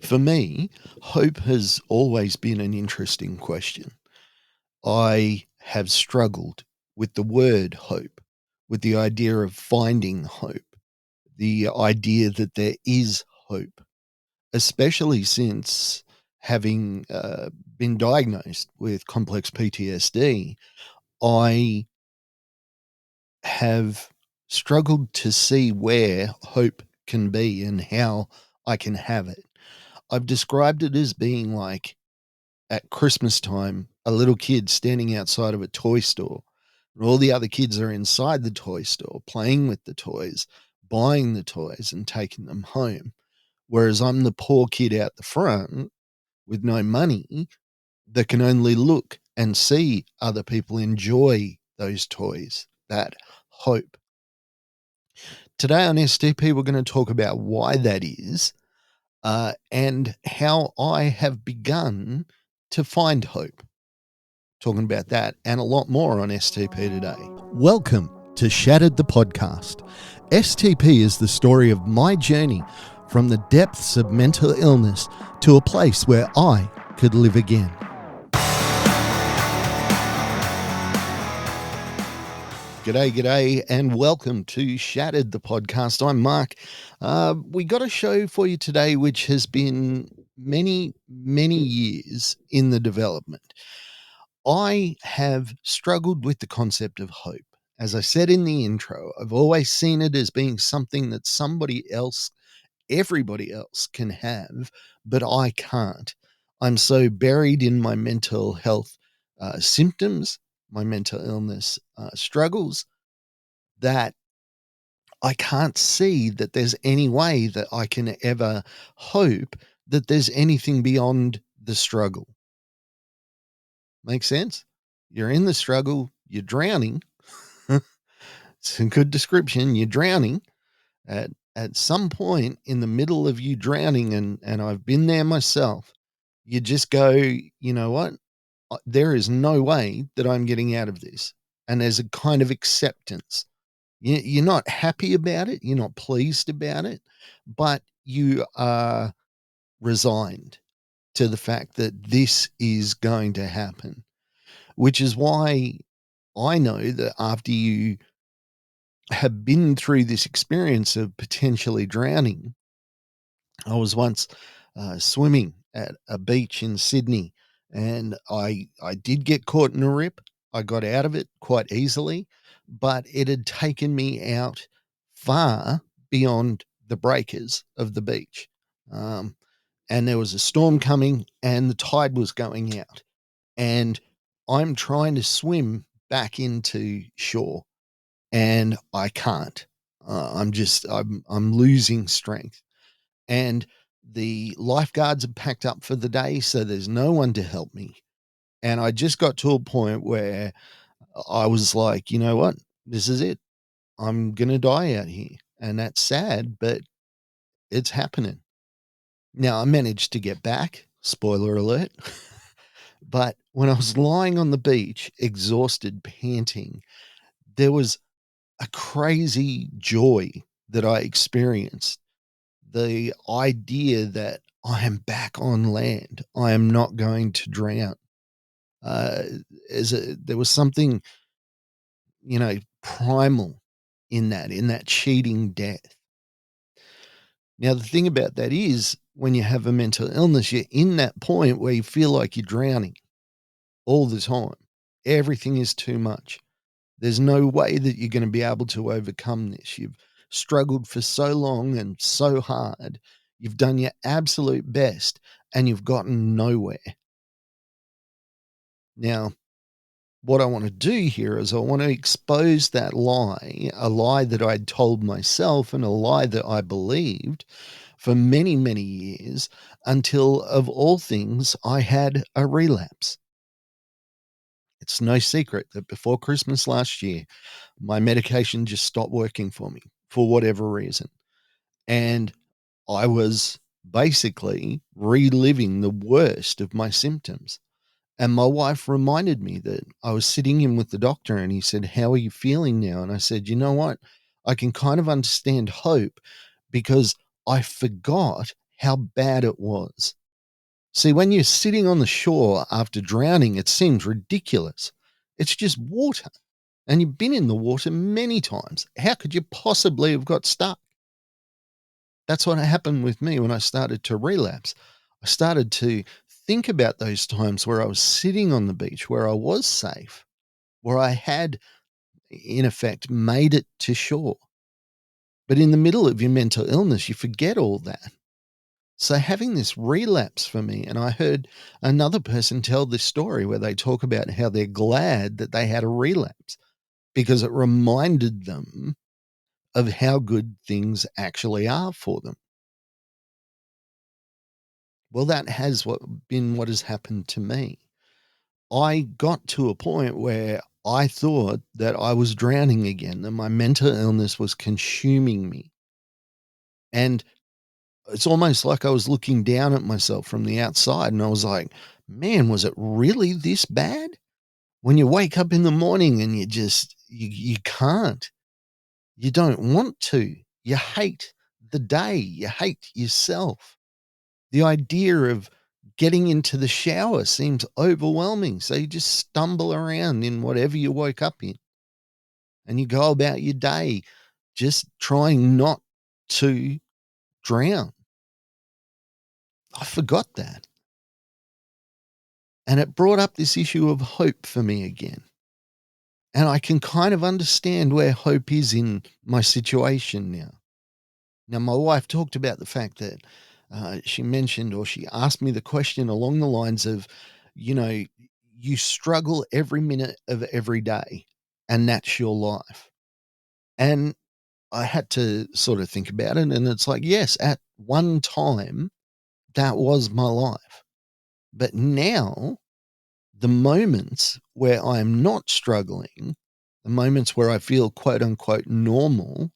For me, hope has always been an interesting question. I have struggled with the word hope, with the idea of finding hope, the idea that there is hope, especially since having been diagnosed with complex PTSD. I have struggled to see where hope can be and how I can have it. I've described it as being like at Christmas time, a little kid standing outside of a toy store, and all the other kids are inside the toy store playing with the toys, buying the toys, and taking them home. Whereas I'm the poor kid out the front with no money that can only look and see other people enjoy those toys, that hope. Today on STP, we're going to talk about why that is and how I have begun to find hope. Talking about that and a lot more on STP today. Welcome to Shattered the Podcast. STP is the story of my journey from the depths of mental illness to a place where I could live again. G'day, and welcome to Shattered the Podcast. I'm Mark. We got a show for you today which has been many years in the development. I have struggled with the concept of hope. As I said in the intro, I've always seen it as being something that somebody else, everybody else can have, but I can't. I'm so buried in my mental health symptoms, my mental illness struggles, that I can't see that there's any way that I can ever hope that there's anything beyond the struggle. Make sense? You're in the struggle, you're drowning. It's a good description. You're drowning at some point in the middle of you drowning, and I've been there myself. You just go, you know what? There is no way that I'm getting out of this. And there's a kind of acceptance. You're not happy about it. You're not pleased about it, but you are resigned to the fact that this is going to happen, which is why I know that after you have been through this experience of potentially drowning. I was once swimming at a beach in Sydney, and I did get caught in a rip. I got out of it quite easily, but it had taken me out far beyond the breakers of the beach. And there was a storm coming and the tide was going out. And I'm trying to swim back into shore and I can't. I'm losing strength, and the lifeguards are packed up for the day, so there's no one to help me. And I just got to a point where I was like, you know what, this is it. I'm gonna die out here, and that's sad, but it's happening. Now I managed to get back. Spoiler alert. But when I was lying on the beach, exhausted, panting, there was a crazy joy that I experienced. The idea that I am back on land. I am not going to drown. Uh, there was something, primal in that cheating death. Now, the thing about that is when you have a mental illness, you're in that point where you feel like you're drowning all the time. Everything is too much. There's no way that you're going to be able to overcome this. You've struggled for so long and so hard. You've done your absolute best and you've gotten nowhere. Now, what I want to do here is I want to expose that lie, a lie that I'd told myself and a lie that I believed for many years until, of all things, I had a relapse. It's no secret that before Christmas last year, my medication just stopped working for me for whatever reason. And I was basically reliving the worst of my symptoms. And my wife reminded me that I was sitting in with the doctor and he said, "How are you feeling now?" And I said, "You know what? I can kind of understand hope because I forgot how bad it was. See, when you're sitting on the shore after drowning, it seems ridiculous. It's just water, and you've been in the water many times. How could you possibly have got stuck? That's what happened with me when I started to relapse. I started to think about those times where I was sitting on the beach, where I was safe, where I had, in effect, made it to shore. But in the middle of your mental illness, you forget all that. So having this relapse for me, and I heard another person tell this story where they talk about how they're glad that they had a relapse because it reminded them of how good things actually are for them. Well, that has been what has happened to me. I got to a point where I thought that I was drowning again, that my mental illness was consuming me. And it's almost like I was looking down at myself from the outside and I was like, man, was it really this bad? When you wake up in the morning and you can't, you don't want to, you hate the day, you hate yourself. The idea of getting into the shower seems overwhelming. So you just stumble around in whatever you woke up in and you go about your day just trying not to drown. I forgot that. And it brought up this issue of hope for me again. And I can kind of understand where hope is in my situation now. Now, my wife talked about the fact that she mentioned or she asked me the question along the lines of, you know, you struggle every minute of every day, and that's your life. And I had to sort of think about it. And it's like, yes, at one time, that was my life. But now, the moments where I'm not struggling, the moments where I feel quote unquote normal,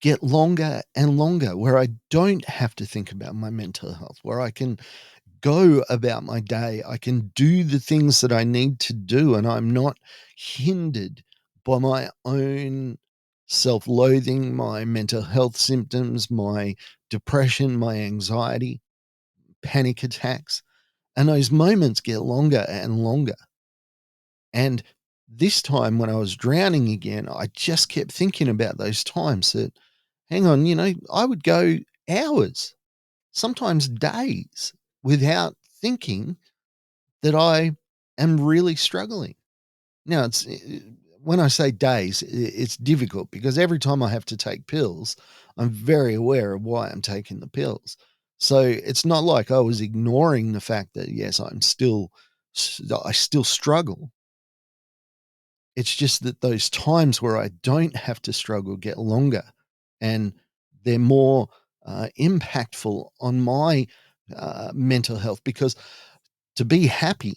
get longer and longer, where I don't have to think about my mental health, where I can go about my day. I can do the things that I need to do, and I'm not hindered by my own self loathing, my mental health symptoms, my depression, my anxiety, panic attacks. And those moments get longer and longer. And this time when I was drowning again, I just kept thinking about those times that, hang on, I would go hours, sometimes days, without thinking that I am really struggling. Now, when I say days, it's difficult because every time I have to take pills, I'm very aware of why I'm taking the pills. So it's not like I was ignoring the fact that, yes, I still struggle. It's just that those times where I don't have to struggle get longer and they're more impactful on my mental health because to be happy,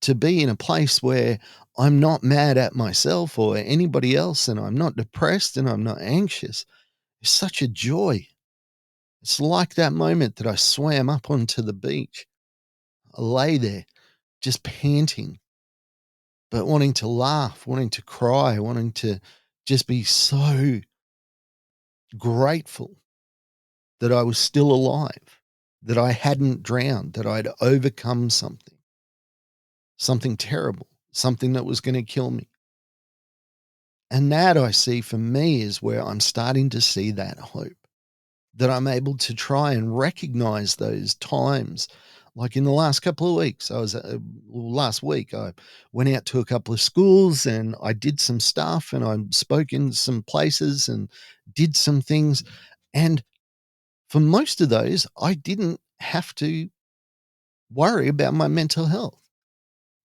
to be in a place where I'm not mad at myself or anybody else and I'm not depressed and I'm not anxious is such a joy. It's like that moment that I swam up onto the beach. I lay there just panting, but wanting to laugh, wanting to cry, wanting to just be so grateful that I was still alive, that I hadn't drowned, that I'd overcome something terrible, something that was going to kill me. And that I see for me is where I'm starting to see that hope, that I'm able to try and recognize those times. Like in the last couple of weeks, last week, I went out to a couple of schools and I did some stuff and I spoke in some places and did some things. And for most of those, I didn't have to worry about my mental health.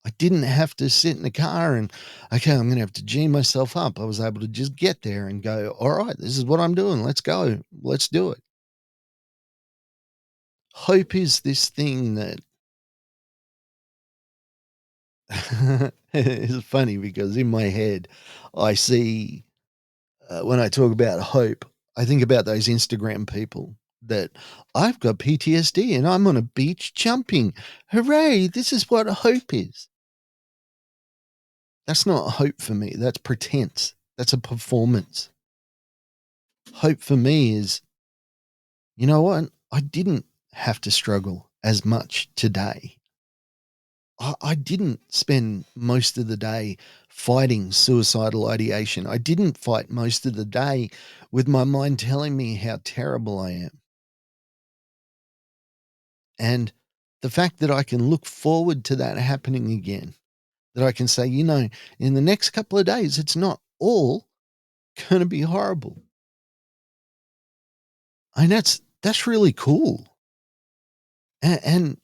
I didn't have to sit in the car and, okay, I'm going to have to G myself up. I was able to just get there and go, all right, this is what I'm doing. Let's go. Let's do it. Hope is this thing that it's funny because in my head, I see when I talk about hope, I think about those Instagram people that I've got PTSD and I'm on a beach jumping. Hooray, this is what hope is. That's not hope for me. That's pretense. That's a performance. Hope for me is, you know what? I didn't have to struggle as much today. I didn't spend most of the day fighting suicidal ideation. I didn't fight most of the day with my mind telling me how terrible I am. And the fact that I can look forward to that happening again, that I can say, in the next couple of days, it's not all going to be horrible. And that's really cool. And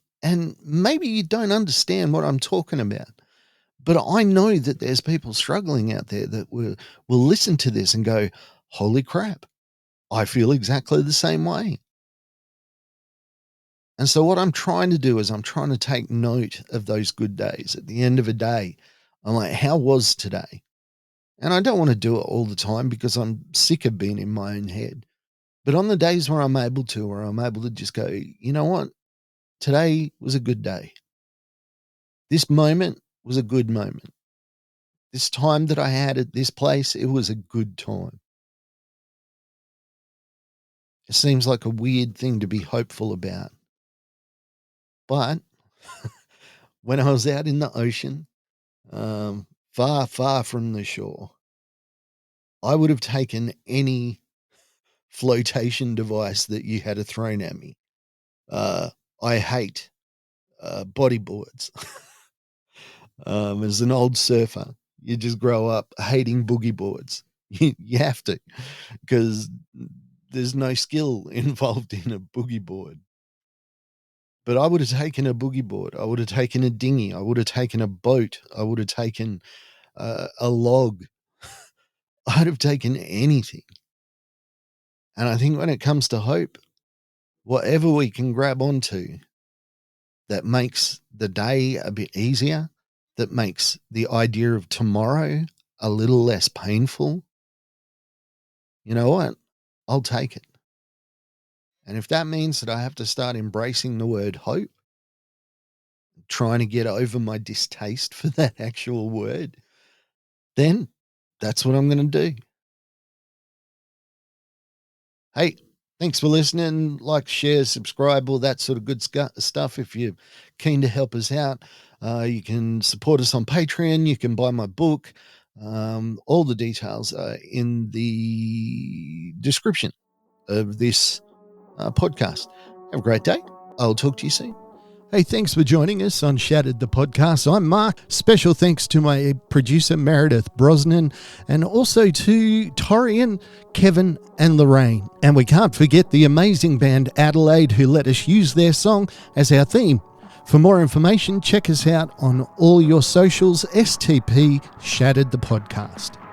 maybe you don't understand what I'm talking about. But I know that there's people struggling out there that will listen to this and go, holy crap, I feel exactly the same way. And so what I'm trying to do is I'm trying to take note of those good days. At the end of a day, I'm like, how was today? And I don't want to do it all the time because I'm sick of being in my own head. But on the days where I'm able to just go, you know what? Today was a good day. This moment was a good moment. This time that I had at this place, it was a good time. It seems like a weird thing to be hopeful about. But when I was out in the ocean, far, far from the shore, I would have taken any flotation device that you had thrown at me. I hate bodyboards. As an old surfer, you just grow up hating boogie boards. You have to, because there's no skill involved in a boogie board. But I would have taken a boogie board. I would have taken a dinghy. I would have taken a boat. I would have taken a log. I'd have taken anything. And I think when it comes to hope, whatever we can grab onto that makes the day a bit easier, that makes the idea of tomorrow a little less painful, you know what? I'll take it. And if that means that I have to start embracing the word hope, trying to get over my distaste for that actual word, then that's what I'm going to do. Hey, thanks for listening. Like, share, subscribe, all that sort of good stuff. If you're keen to help us out, you can support us on Patreon. You can buy my book. All the details are in the description of this podcast. Have a great day. I'll talk to you soon. Hey, thanks for joining us on Shattered the Podcast. I'm Mark. Special thanks to my producer, Meredith Brosnan, and also to Torian, Kevin, and Lorraine. And we can't forget the amazing band Adelaide, who let us use their song as our theme. For more information, check us out on all your socials, STP Shattered the Podcast.